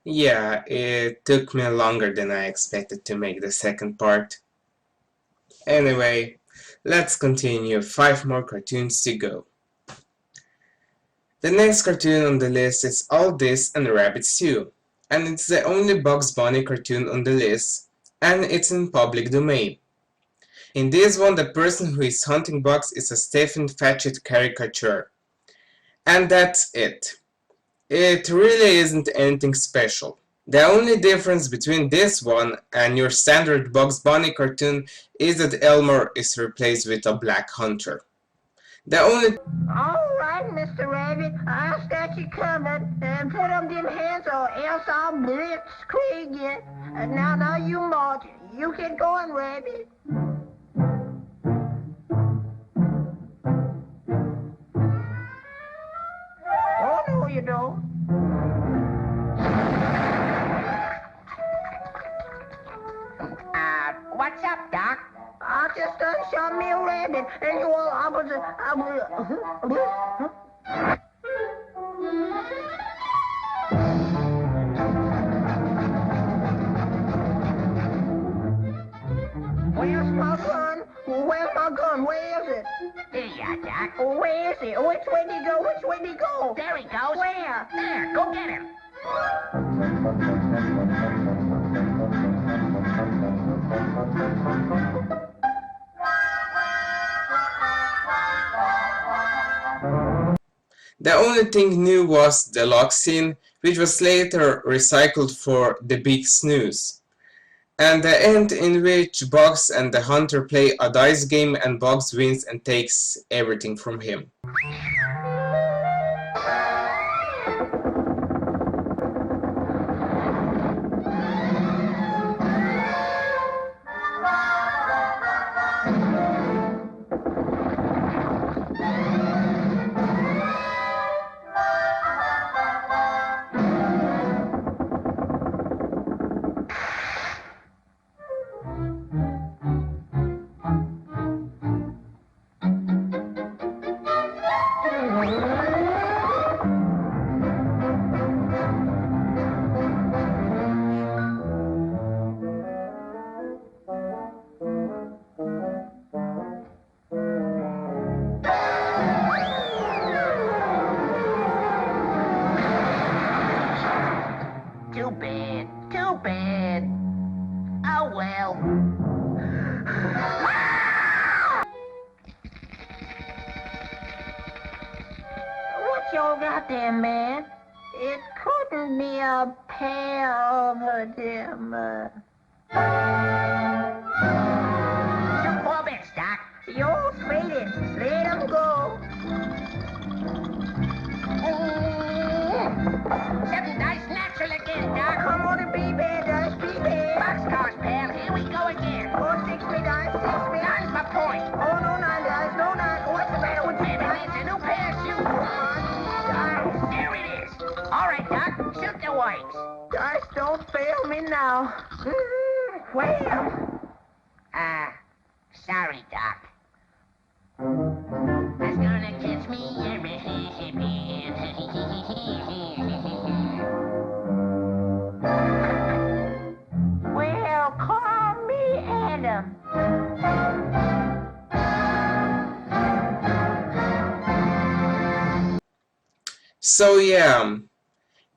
Yeah, it took me longer than I expected to make the second part. Anyway, let's continue. 5 more cartoons to go. The next cartoon on the list is All This and Rabbits Too, and it's the only Bugs Bunny cartoon on the list, and it's in public domain. In this one, the person who is hunting bugs is a Stephen Fetchit caricature. And that's it. It really isn't anything special. The only difference between this one and your standard Bugs Bunny cartoon is that Elmer is replaced with a black hunter. The only Alright, Mr. Rabbit, I'll start you coming and put on them hands or else I'll blitzkrieg you. Now you march. You get going, Rabbit. Oh, no, you don't. What's up, Doc? I just shot me a rabbit, and you all, Where's my gun? Where's my gun? Where is it? There you are, Doc. Where is it? Which way did he go? Which way did he go? There he goes. Where? There, go get him. The only thing new was the lock scene, which was later recycled for The Big Snooze, and the end in which Bugs and the hunter play a dice game and Bugs wins and takes everything from him. Too bad. Oh, well. What y'all got there, man? It couldn't be a pair of them, Shoot 4 bits, Doc. You're faded. Let them go. 7 dice natural again, Doc. Come on and be bad, dice, be bad. Boxcars, pal. Here we go again. Oh, 6 me dice, 6 me. Nine's my point. Oh, no 9 dice, no 9. What's the matter with you? Maybe it's a new pair of shoes. There it is. All right, Doc. Shoot the whites. Dice don't fail me now. Well. Sorry, Doc. That's gonna catch me a Well, call me Adam. So yeah,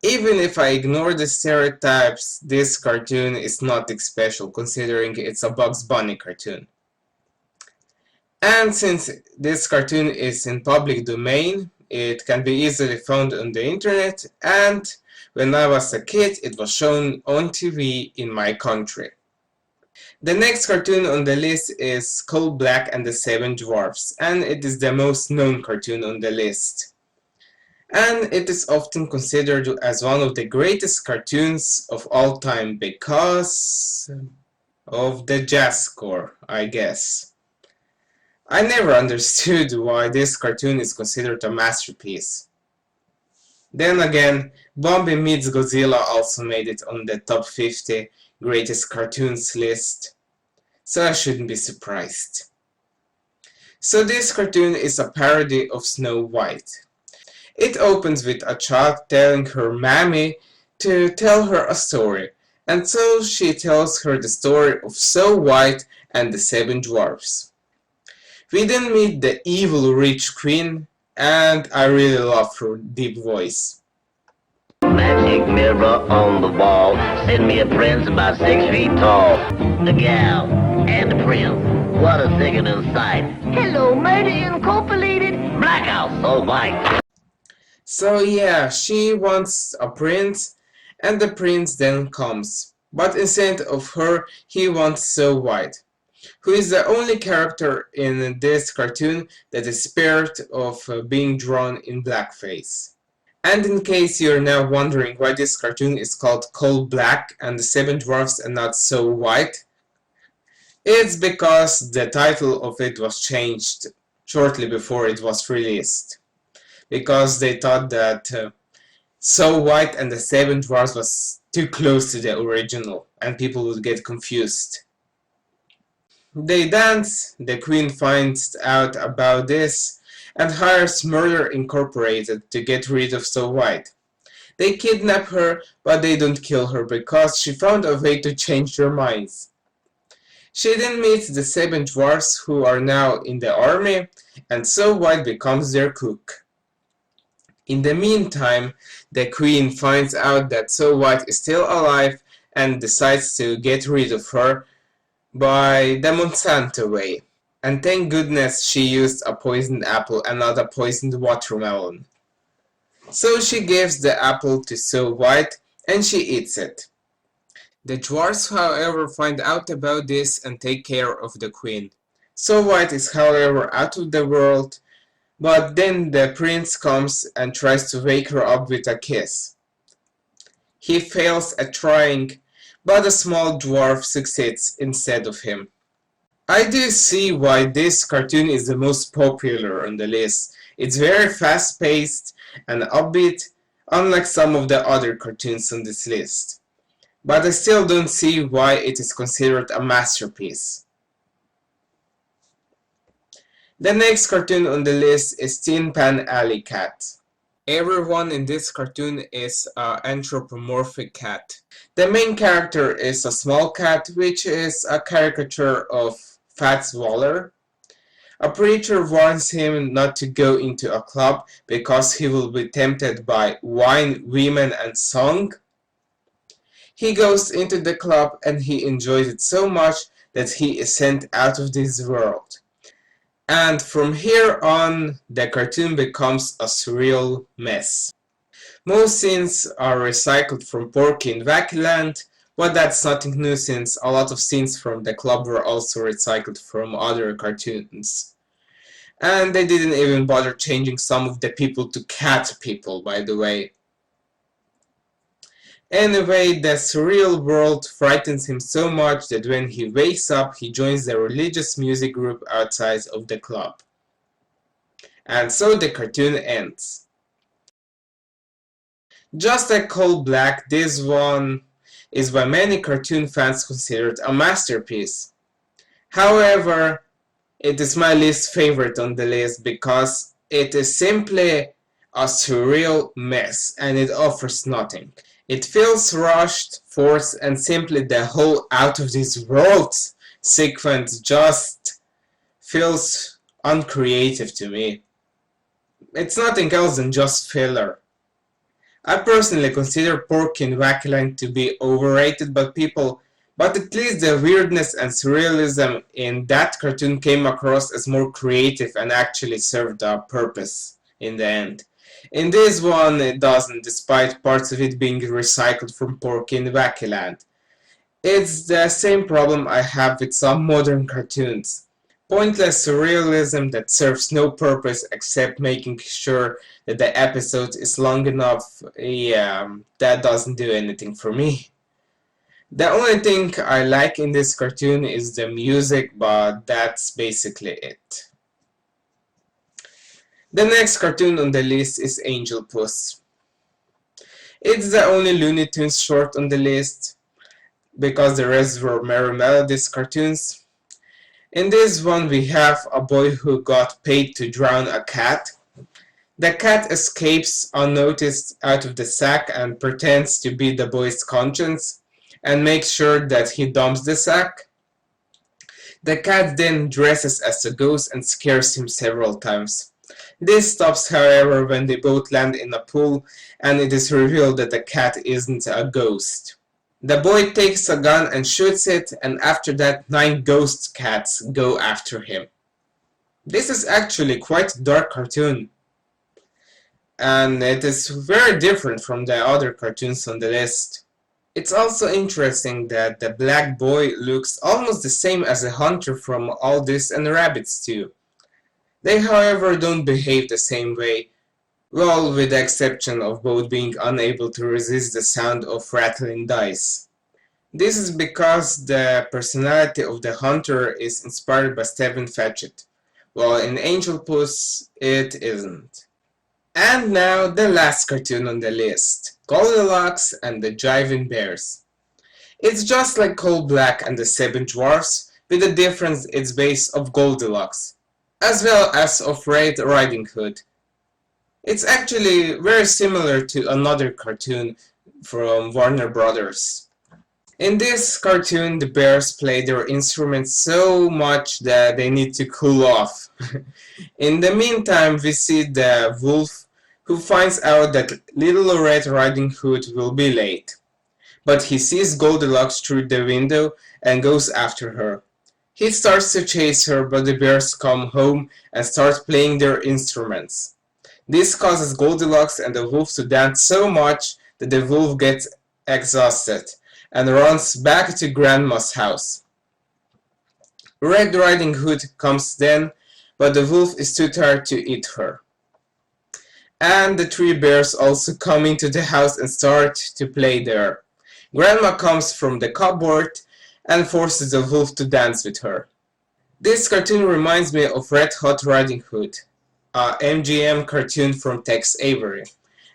even if I ignore the stereotypes, this cartoon is nothing special considering it's a Bugs Bunny cartoon. And since this cartoon is in public domain, it can be easily found on the internet, and when I was a kid it was shown on TV in my country. The next cartoon on the list is Coal Black and the Seven Dwarfs, and it is the most known cartoon on the list. And it is often considered as one of the greatest cartoons of all time because of the jazz score, I guess. I never understood why this cartoon is considered a masterpiece. Then again, Bambi Meets Godzilla also made it on the top 50 greatest cartoons list, so I shouldn't be surprised. So this cartoon is a parody of Snow White. It opens with a child telling her mammy to tell her a story, and so she tells her the story of Snow White and the Seven Dwarfs. We then meet the evil rich queen, and I really love her deep voice. Magic mirror on the wall, send me a prince about 6 feet tall. The gal and the prince, what a sickening sight. Hello, murder incorporated. Blackout, so white. So yeah, she wants a prince, and the prince then comes. But instead of her, he wants Snow White, who is the only character in this cartoon that is spared of being drawn in blackface. And in case you're now wondering why this cartoon is called Coal Black and the Seven Dwarfs and not Snow White, it's because the title of it was changed shortly before it was released. Because they thought that Snow White and the Seven Dwarfs was too close to the original and people would get confused. They dance, the queen finds out about this and hires Murder Incorporated to get rid of Snow White. They kidnap her, but they don't kill her because she found a way to change their minds. She then meets the Seven Dwarfs who are now in the army, and Snow White becomes their cook. In the meantime, the queen finds out that Snow White is still alive and decides to get rid of her by the Monsanto way. And thank goodness she used a poisoned apple and not a poisoned watermelon. So she gives the apple to Snow White and she eats it. The dwarfs, however, find out about this and take care of the queen. Snow White is, however, out of the world, but then the prince comes and tries to wake her up with a kiss. He fails at trying, but a small dwarf succeeds instead of him. I do see why this cartoon is the most popular on the list. It's very fast-paced and upbeat, unlike some of the other cartoons on this list. But I still don't see why it is considered a masterpiece. The next cartoon on the list is Tin Pan Alley Cat. Everyone in this cartoon is an anthropomorphic cat. The main character is a small cat, which is a caricature of Fats Waller. A preacher warns him not to go into a club because he will be tempted by wine, women, and song. He goes into the club and he enjoys it so much that he is sent out of this world. And from here on, the cartoon becomes a surreal mess. Most scenes are recycled from Porky and Wacky Land, but that's nothing new since a lot of scenes from the club were also recycled from other cartoons. And they didn't even bother changing some of the people to cat people, by the way. Anyway, the surreal world frightens him so much that when he wakes up, he joins the religious music group outside of the club. And so the cartoon ends. Just like Coal Black, this one is by many cartoon fans considered a masterpiece. However, it is my least favorite on the list because it is simply a surreal mess and it offers nothing. It feels rushed, forced, and simply the whole out of this world sequence just feels uncreative to me. It's nothing else than just filler. I personally consider Porky and Wacky Land to be overrated by people, but at least the weirdness and surrealism in that cartoon came across as more creative and actually served a purpose in the end. In this one it doesn't, despite parts of it being recycled from Porky and Wacky Land. It's the same problem I have with some modern cartoons. Pointless surrealism that serves no purpose except making sure that the episode is long enough. Yeah, that doesn't do anything for me. The only thing I like in this cartoon is the music, but that's basically it. The next cartoon on the list is Angel Puss. It's the only Looney Tunes short on the list, because the rest were Merry Melodies cartoons. In this one we have a boy who got paid to drown a cat. The cat escapes unnoticed out of the sack and pretends to be the boy's conscience and makes sure that he dumps the sack. The cat then dresses as a ghost and scares him several times. This stops, however, when they both land in a pool and it is revealed that the cat isn't a ghost. The boy takes a gun and shoots it, and after that 9 ghost cats go after him. This is actually quite a dark cartoon, and it is very different from the other cartoons on the list. It's also interesting that the black boy looks almost the same as the hunter from Aldous and Rabbits too. They, however, don't behave the same way, well, with the exception of both being unable to resist the sound of rattling dice. This is because the personality of the hunter is inspired by Stephen Fetchit, while in Angel Puss it isn't. And now the last cartoon on the list, Goldilocks and the Jiving Bears. It's just like Coal Black and the Seven Dwarfs, with the difference it's based of Goldilocks, as well as of Red Riding Hood. It's actually very similar to another cartoon from Warner Brothers. In this cartoon, the bears play their instruments so much that they need to cool off. In the meantime, we see the wolf who finds out that Little Red Riding Hood will be late. But he sees Goldilocks through the window and goes after her. He starts to chase her, but the bears come home and start playing their instruments. This causes Goldilocks and the wolf to dance so much that the wolf gets exhausted and runs back to Grandma's house. Red Riding Hood comes then, but the wolf is too tired to eat her. And the 3 bears also come into the house and start to play there. Grandma comes from the cupboard and forces the wolf to dance with her. This cartoon reminds me of Red Hot Riding Hood, a MGM cartoon from Tex Avery.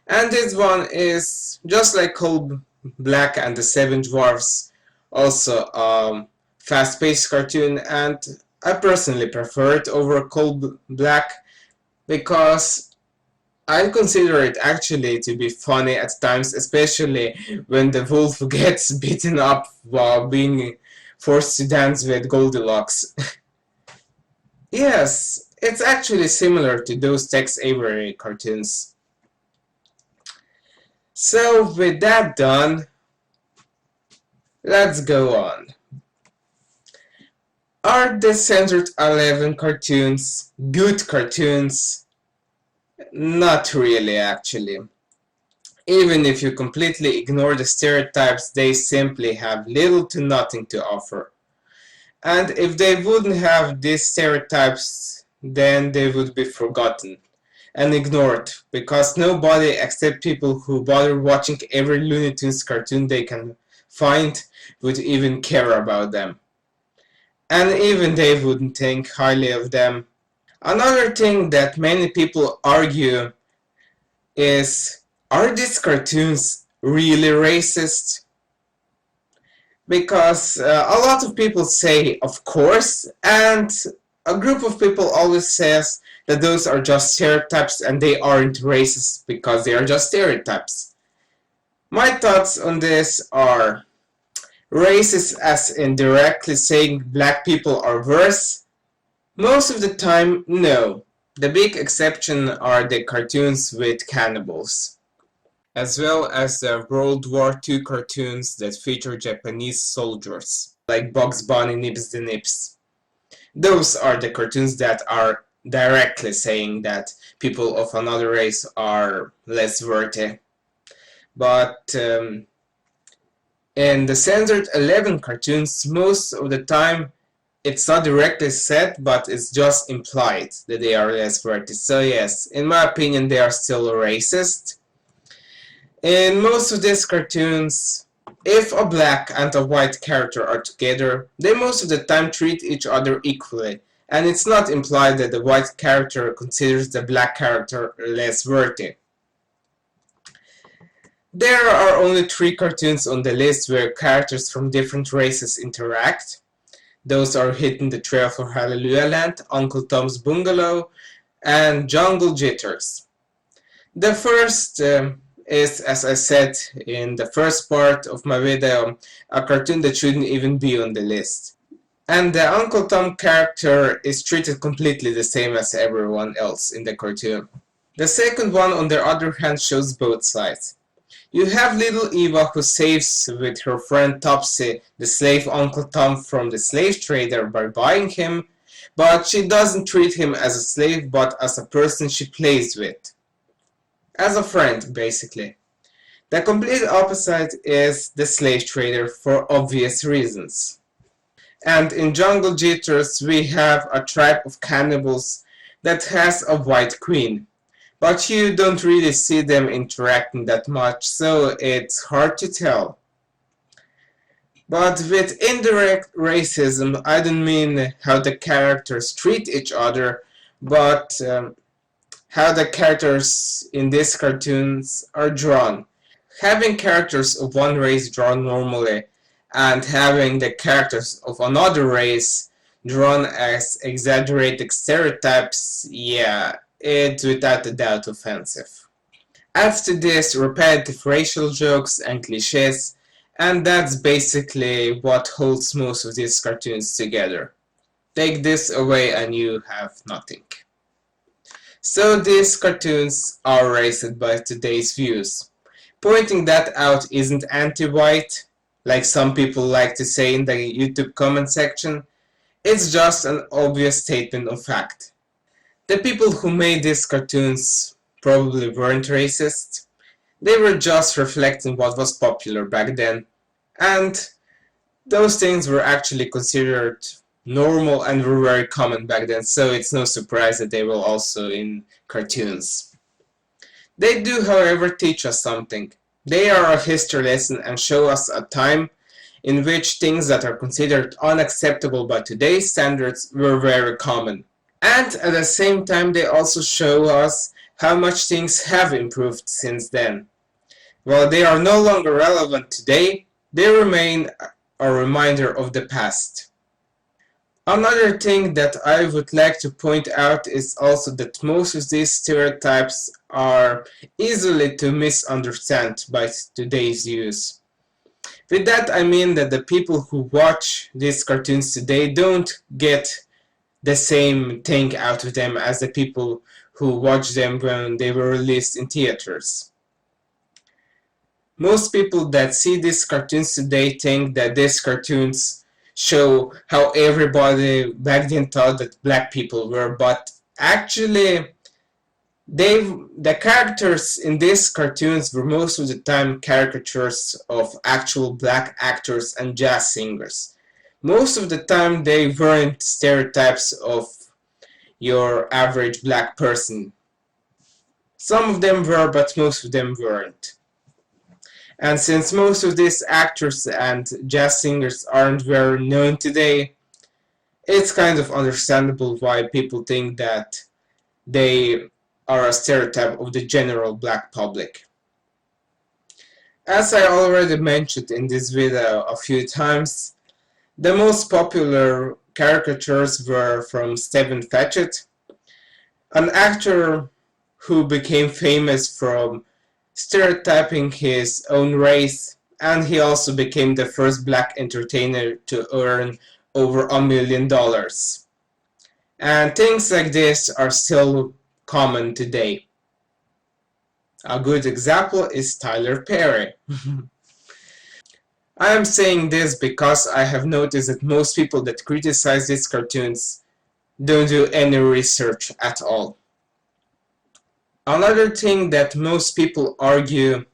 And this one is just like Coal Black and the Seven Dwarfs, also a fast-paced cartoon, and I personally prefer it over Coal Black because I consider it actually to be funny at times, especially when the wolf gets beaten up while being forced to dance with Goldilocks. Yes, it's actually similar to those Tex Avery cartoons. So with that done, let's go on. Are the Censored 11 cartoons good cartoons? Not really, actually. Even if you completely ignore the stereotypes, they simply have little to nothing to offer. And if they wouldn't have these stereotypes, then they would be forgotten and ignored, because nobody except people who bother watching every Looney Tunes cartoon they can find would even care about them. And even they wouldn't think highly of them. Another thing that many people argue is, are these cartoons really racist? Because a lot of people say, of course, and a group of people always says that those are just stereotypes and they aren't racist because they are just stereotypes. My thoughts on this are racist as in directly saying black people are worse. Most of the time, no. The big exception are the cartoons with cannibals, as well as the World War II cartoons that feature Japanese soldiers, like Bugs Bunny Nips the Nips. Those are the cartoons that are directly saying that people of another race are less worthy. But in the Censored 11 cartoons, most of the time it's not directly said, but it's just implied that they are less worthy. So yes, in my opinion, they are still racist. In most of these cartoons, if a black and a white character are together, they most of the time treat each other equally, and it's not implied that the white character considers the black character less worthy. There are only 3 cartoons on the list where characters from different races interact. Those are Hitting the Trail for Hallelujah Land, Uncle Tom's Bungalow, and Jungle Jitters. The first is, as I said in the first part of my video, a cartoon that shouldn't even be on the list. And the Uncle Tom character is treated completely the same as everyone else in the cartoon. The second one, on the other hand, shows both sides. You have little Eva, who saves with her friend Topsy the slave Uncle Tom from the slave trader by buying him, but she doesn't treat him as a slave but as a person she plays with. As a friend, basically. The complete opposite is the slave trader, for obvious reasons. And in Jungle Jitters we have a tribe of cannibals that has a white queen. But you don't really see them interacting that much, so it's hard to tell. But with indirect racism, I don't mean how the characters treat each other, but how the characters in these cartoons are drawn. Having characters of one race drawn normally and having the characters of another race drawn as exaggerated stereotypes, yeah, it's without a doubt offensive. Add to this repetitive racial jokes and cliches, and that's basically what holds most of these cartoons together. Take this away and you have nothing. So these cartoons are raised by today's views. Pointing that out isn't anti-white, like some people like to say in the YouTube comment section. It's just an obvious statement of fact. The people who made these cartoons probably weren't racist. They were just reflecting what was popular back then, and those things were actually considered normal and were very common back then, so it's no surprise that they were also in cartoons. They do, however, teach us something. They are a history lesson and show us a time in which things that are considered unacceptable by today's standards were very common. And at the same time they also show us how much things have improved since then. While they are no longer relevant today, they remain a reminder of the past. Another thing that I would like to point out is also that most of these stereotypes are easily to misunderstand by today's use. With that I mean that the people who watch these cartoons today don't get the same thing out of them as the people who watched them when they were released in theaters. Most people that see these cartoons today think that these cartoons show how everybody back then thought that black people were, but actually the characters in these cartoons were most of the time caricatures of actual black actors and jazz singers. Most of the time they weren't stereotypes of your average black person. Some of them were, but most of them weren't. And since most of these actors and jazz singers aren't very known today, it's kind of understandable why people think that they are a stereotype of the general black public. As I already mentioned in this video a few times, the most popular caricatures were from Stephen Fetchit, an actor who became famous from stereotyping his own race, and he also became the first black entertainer to earn over $1 million. And things like this are still common today. A good example is Tyler Perry. I am saying this because I have noticed that most people that criticize these cartoons don't do any research at all. Another thing that most people argue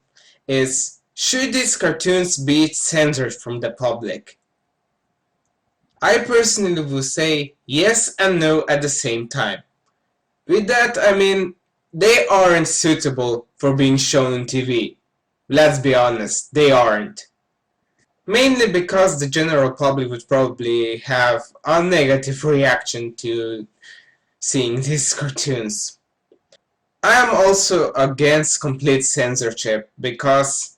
is, should these cartoons be censored from the public? I personally would say yes and no at the same time. With that I mean, they aren't suitable for being shown on TV. Let's be honest, they aren't. Mainly because the general public would probably have a negative reaction to seeing these cartoons. I am also against complete censorship because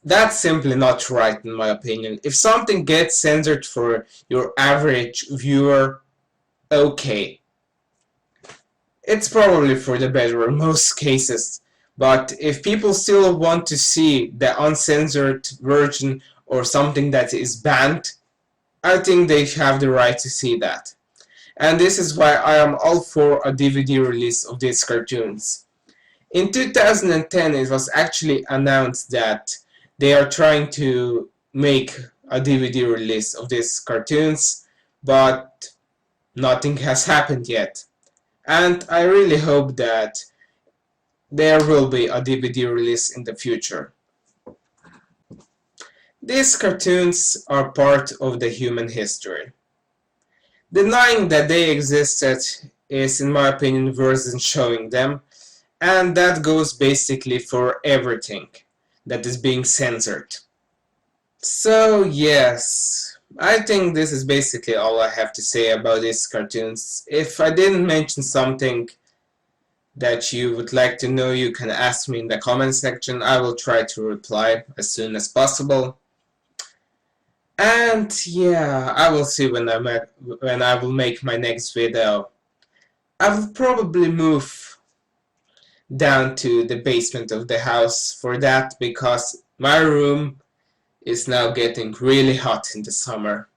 that's simply not right in my opinion. If something gets censored for your average viewer, okay. It's probably for the better in most cases, but if people still want to see the uncensored version or something that is banned, I think they have the right to see that. And this is why I am all for a DVD release of these cartoons. In 2010 it was actually announced that they are trying to make a DVD release of these cartoons, but nothing has happened yet. And I really hope that there will be a DVD release in the future. These cartoons are part of the human history. Denying that they existed is, in my opinion, worse than showing them, and that goes basically for everything that is being censored. So yes, I think this is basically all I have to say about these cartoons. If I didn't mention something that you would like to know, you can ask me in the comment section. I will try to reply as soon as possible. And yeah, I will see when I will make my next video. I will probably move down to the basement of the house for that, because my room is now getting really hot in the summer.